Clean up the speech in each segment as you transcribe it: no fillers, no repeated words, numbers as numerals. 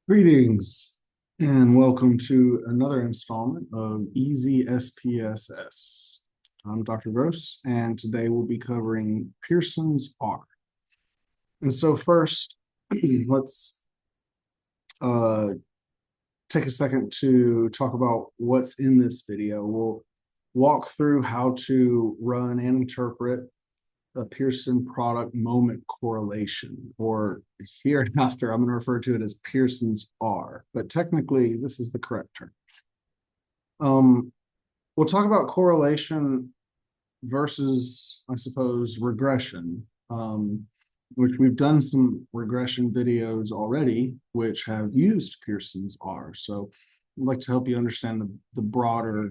Greetings and welcome to another installment of Easy SPSS. I'm Dr. Gross, and today we'll be covering Pearson's R. And so first, let's take a second to talk about what's in this video. We'll walk through how to run and interpret a Pearson product moment correlation, or hereafter I'm going to refer to it as Pearson's R, but technically this is the correct term. We'll talk about correlation versus, I suppose, regression, which we've done some regression videos already, which have used Pearson's R. So I'd like to help you understand the broader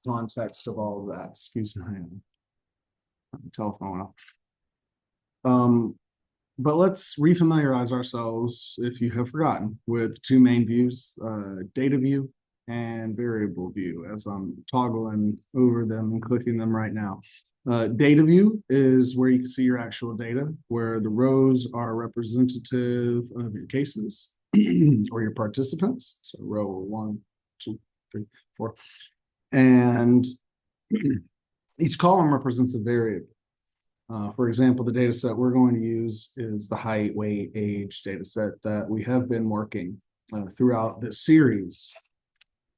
context of all of that. Excuse me. Telephone off. But let's refamiliarize ourselves, if you have forgotten, with two main views, data view and variable view, as I'm toggling over them and clicking them right now. Data view is where you can see your actual data, where the rows are representative of your cases or your participants. So row 1, 2, 3, 4. And each column represents a variable. For example, the data set we're going to use is the height, weight, age data set that we have been working throughout this series.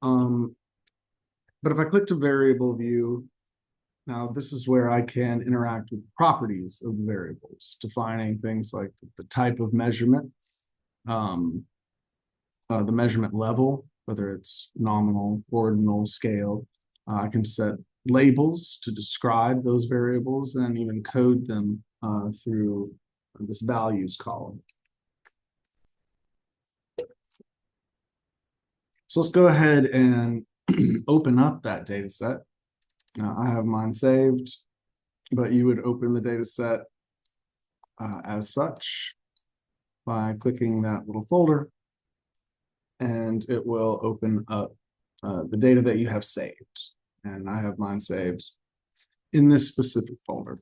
But if I click to variable view, now this is where I can interact with properties of the variables, defining things like the type of measurement, the measurement level, whether it's nominal, ordinal, scale. I can set labels to describe those variables and even code them through this values column. So let's go ahead and open up that data set. Now, I have mine saved, but you would open the data set as such by clicking that little folder, and it will open up the data that you have saved. And I have mine saved in this specific folder.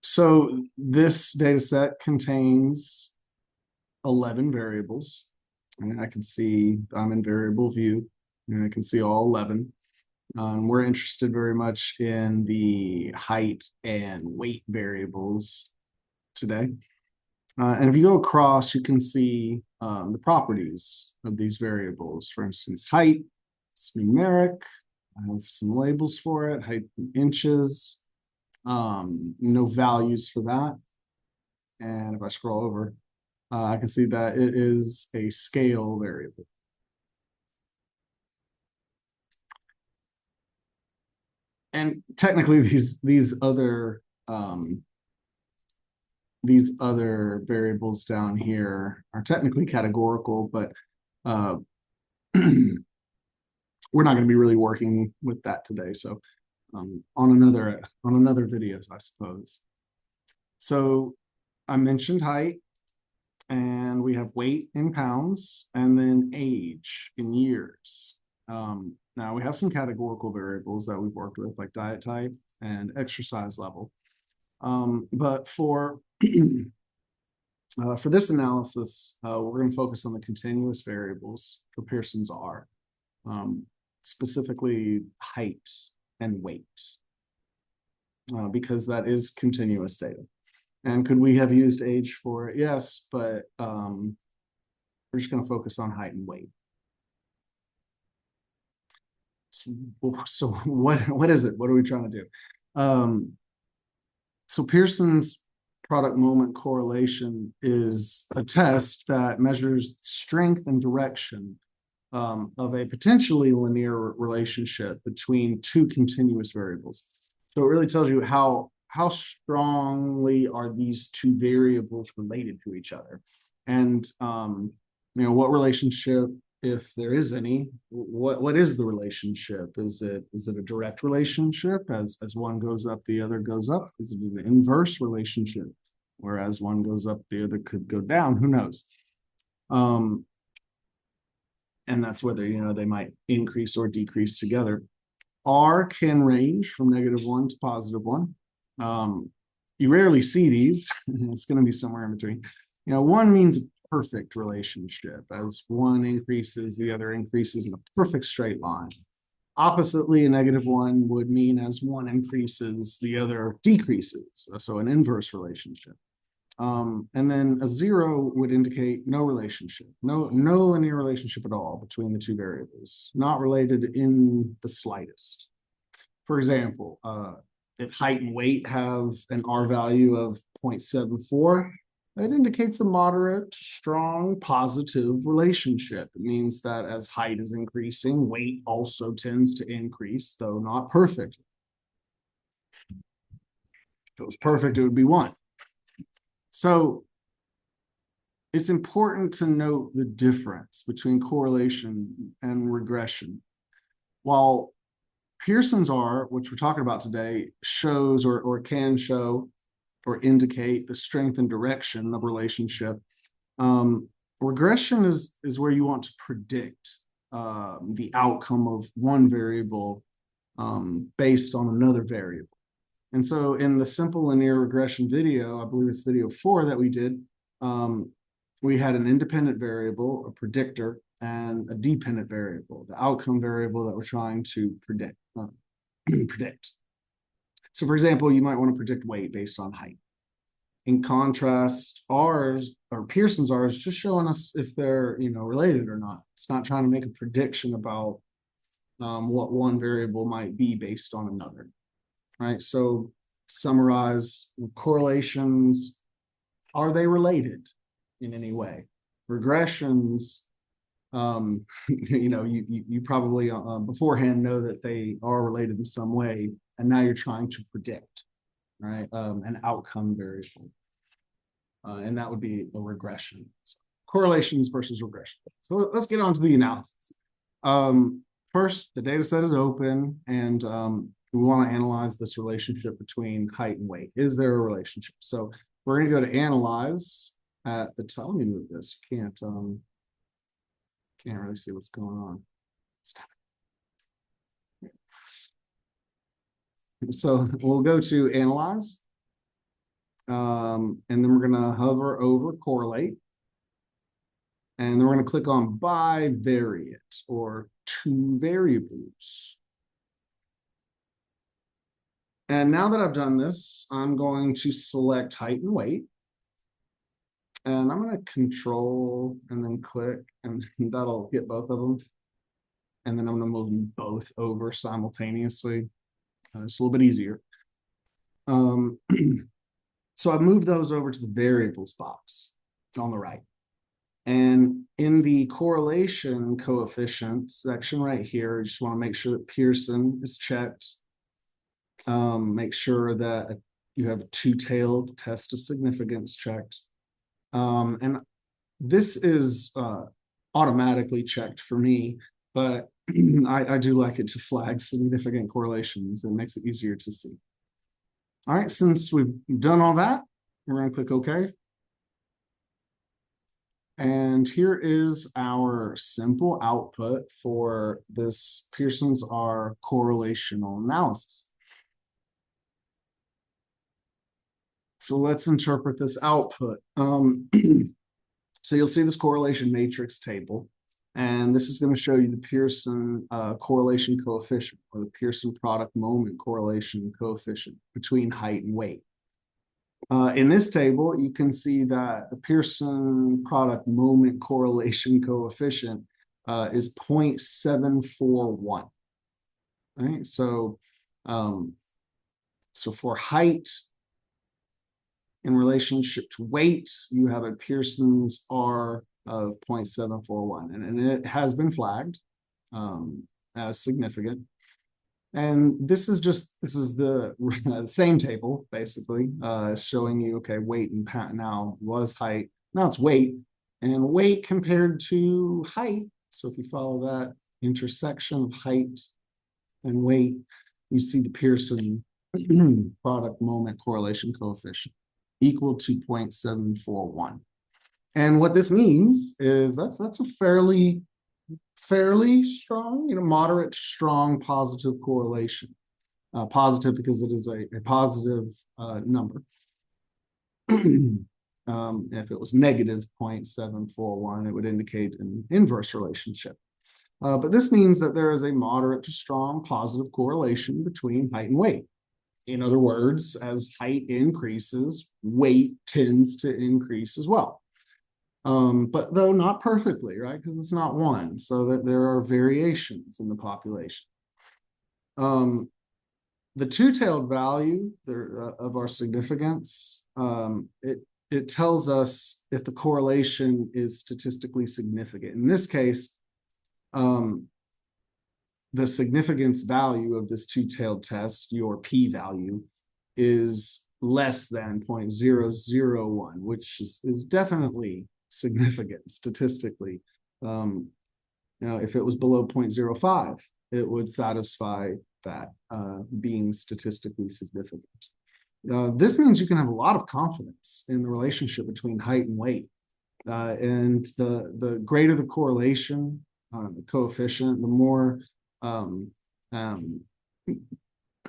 So this data set contains 11 variables, and I can see I'm in variable view, and I can see all 11. We're interested very much in the height and weight variables today. And if you go across, you can see the properties of these variables. For instance, height, it's numeric. I have some labels for it, height in inches, no values for that. And if I scroll over, I can see that it is a scale variable. And technically, these other variables down here are technically categorical, but we're not going to be really working with that today. So on another video, I suppose. So I mentioned height, and we have weight in pounds, and then age in years. Now we have some categorical variables that we've worked with, like diet type and exercise level. But for this analysis, we're going to focus on the continuous variables for Pearson's R, specifically height and weight, because that is continuous data. And could we have used age for it? Yes, but we're just going to focus on height and weight. So what is it? What are we trying to do? So Pearson's product moment correlation is a test that measures strength and direction of a potentially linear relationship between two continuous variables. So it really tells you how strongly are these two variables related to each other, and what relationship, if there is any, what is the relationship? Is it a direct relationship? As one goes up, the other goes up? Is it an inverse relationship? Whereas one goes up, the other could go down. Who knows? And that's whether they might increase or decrease together. R can range from -1 to +1. You rarely see these. It's going to be somewhere in between. One means a perfect relationship. As one increases, the other increases in a perfect straight line. Oppositely, a negative one would mean as one increases, the other decreases. So an inverse relationship. And then a zero would indicate no relationship, no linear relationship at all between the two variables, not related in the slightest. For example, if height and weight have an R value of 0.74, that indicates a moderate, strong, positive relationship. It means that as height is increasing, weight also tends to increase, though not perfect. If it was perfect, it would be 1. So it's important to note the difference between correlation and regression. While Pearson's R, which we're talking about today, shows or can show or indicate the strength and direction of relationship, regression is where you want to predict the outcome of one variable based on another variable. And so in the simple linear regression video, I believe it's video 4 that we did, we had an independent variable, a predictor, and a dependent variable, the outcome variable that we're trying to predict. So for example, you might want to predict weight based on height. In contrast, R's or Pearson's R is just showing us if they're related or not. It's not trying to make a prediction about what one variable might be based on another. Right. So summarize correlations. Are they related in any way? Regressions, you probably beforehand know that they are related in some way, and now you're trying to predict, right, an outcome variable, and that would be a regression. So correlations versus regression. So let's get on to the analysis. First, the data set is open, and we want to analyze this relationship between height and weight. Is there a relationship? So we're going to go to analyze at the top. Let me move this. Can't really see what's going on. Stop it. So we'll go to analyze, and then we're going to hover over correlate, and then we're going to click on bivariate or two variables. And now that I've done this, I'm going to select height and weight. And I'm going to control and then click, and that'll get both of them. And then I'm going to move them both over simultaneously. It's a little bit easier. So I've moved those over to the variables box on the right. And in the correlation coefficient section right here, you just want to make sure that Pearson is checked. Make sure that you have a two-tailed test of significance checked. And this is automatically checked for me, but I do like it to flag significant correlations. It makes it easier to see. All right, since we've done all that, we're going to click OK. And here is our simple output for this Pearson's R correlational analysis. So let's interpret this output. So you'll see this correlation matrix table, and this is going to show you the Pearson correlation coefficient, or the Pearson product moment correlation coefficient between height and weight. In this table, you can see that the Pearson product moment correlation coefficient is 0.741. Right? So for height, in relationship to weight, you have a Pearson's R of 0.741, and it has been flagged as significant. And this is the same table, basically, showing you, okay, weight and now was height. Now it's weight, and weight compared to height. So if you follow that intersection of height and weight, you see the Pearson product moment correlation coefficient equal to 0.741. And what this means is that's a fairly strong, moderate to strong positive correlation. Positive because it is a positive number. If it was negative 0.741, it would indicate an inverse relationship. But this means that there is a moderate to strong positive correlation between height and weight. In other words, as height increases, weight tends to increase as well. But though not perfectly, right? Because it's not one, so that there are variations in the population. The two-tailed value of our significance, it tells us if the correlation is statistically significant. In this case, the significance value of this two-tailed test, your p-value, is less than 0.001, which is definitely significant statistically. If it was below 0.05, it would satisfy that being statistically significant. This means you can have a lot of confidence in the relationship between height and weight. And the greater the correlation, the coefficient, the more and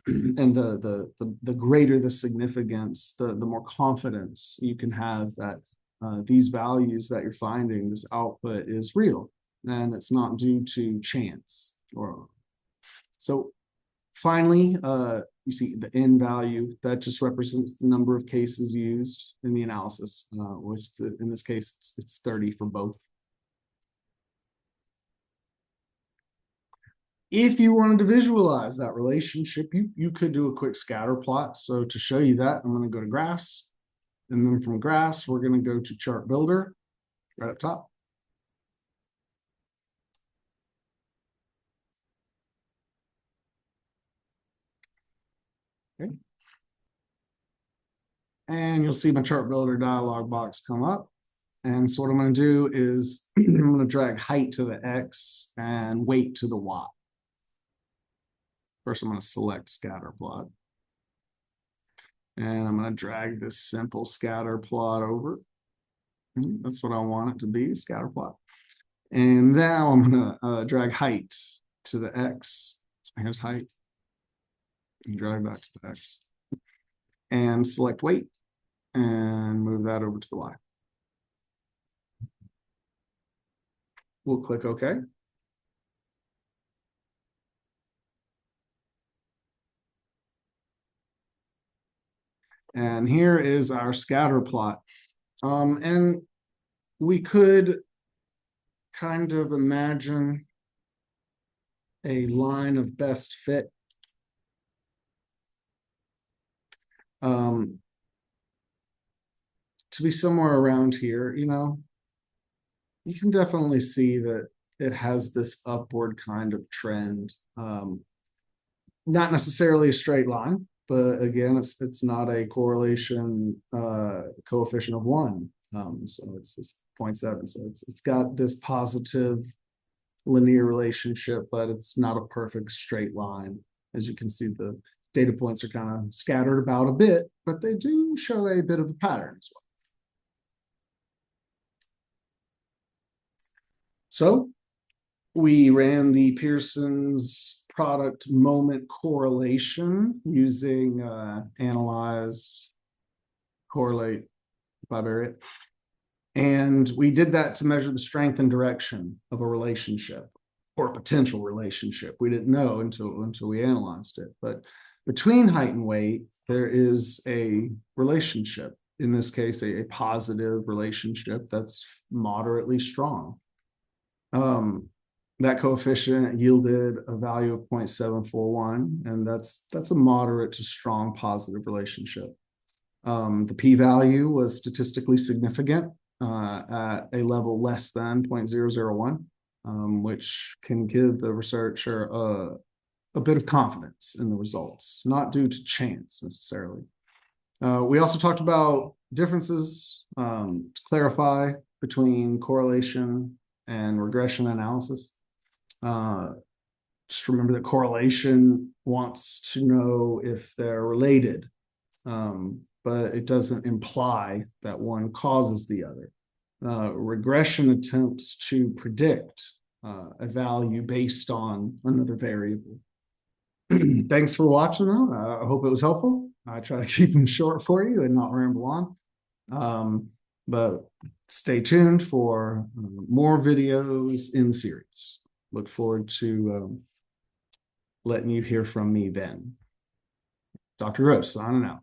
the greater the significance, the more confidence you can have that these values that you're finding, this output, is real and it's not due to chance. So finally, you see the n value that just represents the number of cases used in the analysis, which in this case it's 30 for both. If you wanted to visualize that relationship, you could do a quick scatter plot. So to show you that, I'm going to go to graphs, and then from graphs, we're going to go to chart builder right up top. Okay. And you'll see my chart builder dialog box come up. And so what I'm going to do is I'm going to drag height to the X and weight to the Y. First, I'm going to select scatter plot. And I'm going to drag this simple scatter plot over. That's what I want it to be, scatter plot. And now I'm going to drag height to the X. So here's height. And drag that to the X. And select weight. And move that over to the Y. We'll click OK. And here is our scatter plot. And we could kind of imagine a line of best fit. To be somewhere around here, you can definitely see that it has this upward kind of trend. Not necessarily a straight line, but again, it's not a correlation coefficient of 1. So it's 0.7. So it's got this positive linear relationship, but it's not a perfect straight line. As you can see, the data points are kind of scattered about a bit, but they do show a bit of a pattern as well. So we ran the Pearson's product moment correlation using analyze, correlate, bivariate. And we did that to measure the strength and direction of a relationship or a potential relationship. We didn't know until we analyzed it. But between height and weight, there is a relationship. In this case, a positive relationship that's moderately strong. That coefficient yielded a value of 0.741, and that's a moderate to strong positive relationship. The p-value was statistically significant at a level less than 0.001, which can give the researcher a bit of confidence in the results, not due to chance necessarily. We also talked about differences to clarify between correlation and regression analysis. Just remember that correlation wants to know if they're related, but it doesn't imply that one causes the other. Regression attempts to predict a value based on another variable. Thanks for watching, though. I hope it was helpful. I try to keep them short for you and not ramble on. But stay tuned for more videos in the series. Look forward to letting you hear from me then. Dr. Rose, signing out.